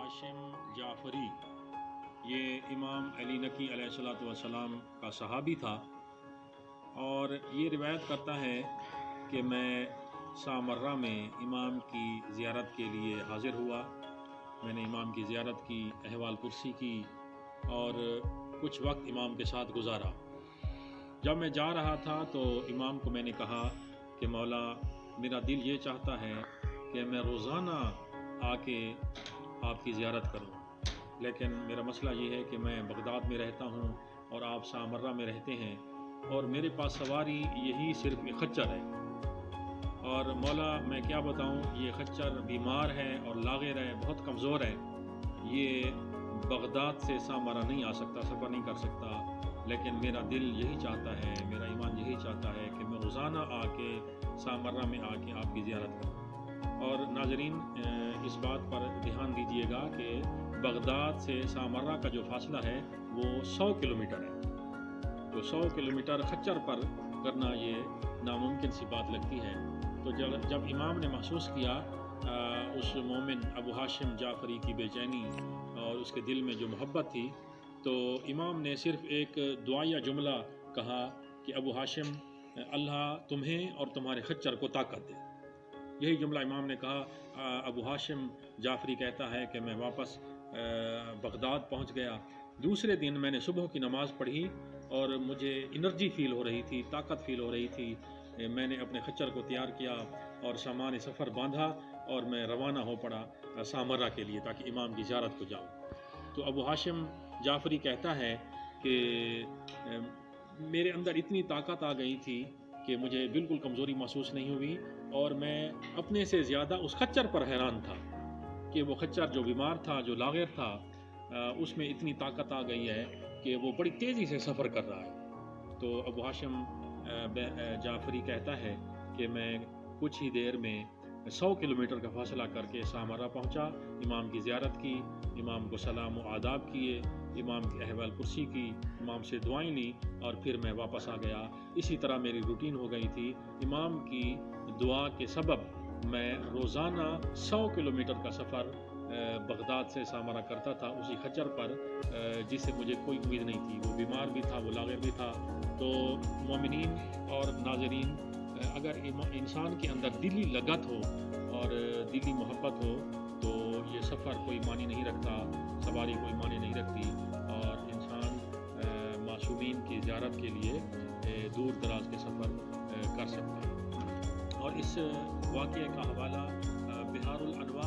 हाशिम जाफ़री ये इमाम अली नकी अलैहिस्सलातु वस्सलाम का सहाबी था और ये रिवायत करता है कि मैं सामर्रा में इमाम की ज़ियारत के लिए हाज़िर हुआ। मैंने इमाम की ज़ियारत की, अहवाल कुर्सी की और कुछ वक्त इमाम के साथ गुजारा। जब मैं जा रहा था तो इमाम को मैंने कहा कि मौला, मेरा दिल ये चाहता है कि मैं रोज़ाना आके आपकी ज़ियारत करूं, लेकिन मेरा मसला ये है कि मैं बगदाद में रहता हूं और आप सामर्रा में रहते हैं और मेरे पास सवारी यही सिर्फ एक खच्चर है और मौला मैं क्या बताऊं, ये खच्चर बीमार है और लाग़िर है, बहुत कमज़ोर है। ये बगदाद से सामर्रा नहीं आ सकता, सफ़र नहीं कर सकता, लेकिन मेरा दिल यही चाहता है, मेरा ईमान यही चाहता है कि मैं रोज़ाना आके सामर्रा में आके आपकी ज़ियारत करूं। और नाज़रीन, इस बात पर ध्यान दीजिएगा कि बगदाद से सामर्रा का जो फासला है वो 100 किलोमीटर है। तो 100 किलोमीटर खच्चर पर करना ये नामुमकिन सी बात लगती है। तो जब इमाम ने महसूस किया उस मोमिन अबू हाशिम जाफ़री की बेचैनी और उसके दिल में जो मोहब्बत थी, तो इमाम ने सिर्फ़ एक दुआ या जुमला कहा कि अबू हाशिम, अल्लाह तुम्हें और तुम्हारे खच्चर को ताकत दे। यही जुमला इमाम ने कहा। अबू हाशिम जाफ़री कहता है कि मैं वापस बगदाद पहुंच गया। दूसरे दिन मैंने सुबह की नमाज़ पढ़ी और मुझे एनर्जी फ़ील हो रही थी, ताकत फ़ील हो रही थी। मैंने अपने खच्चर को तैयार किया और सामान सफ़र बांधा और मैं रवाना हो पड़ा सामर्रा के लिए ताकि इमाम की ज़ियारत को जाऊँ। तो अबू हाशिम जाफ़री कहता है कि मेरे अंदर इतनी ताकत आ गई थी कि मुझे बिल्कुल कमज़ोरी महसूस नहीं हुई और मैं अपने से ज़्यादा उस खच्चर पर हैरान था कि वो खच्चर जो बीमार था, जो लाग़िर था, उसमें इतनी ताकत आ गई है कि वो बड़ी तेज़ी से सफ़र कर रहा है। तो अबू हाशिम जाफ़री कहता है कि मैं कुछ ही देर में 100 किलोमीटर का फासला करके सामर्रा पहुंचा, इमाम की ज़ियारत की, इमाम को सलाम व आदाब किए, इमाम की अहवाल कुर्सी की, इमाम से दुआएं ली और फिर मैं वापस आ गया। इसी तरह मेरी रूटीन हो गई थी। इमाम की दुआ के सबब मैं रोज़ाना 100 किलोमीटर का सफ़र बगदाद से सामर्रा करता था उसी खच्चर पर, जिससे मुझे कोई उम्मीद नहीं थी। वो बीमार भी था, वो लाग़िर भी था। तो मोमिनीन और नाज़रीन, अगर इंसान के अंदर दिली लगत हो और दिली मोहब्बत हो तो ये सफ़र कोई मानी नहीं रखता, सवारी कोई मानी नहीं रखती और इंसान मासूमीन की ज़ियारत के लिए दूर दराज के सफ़र कर सकता है। और इस वाक़ये का हवाला बिहारुल अनवार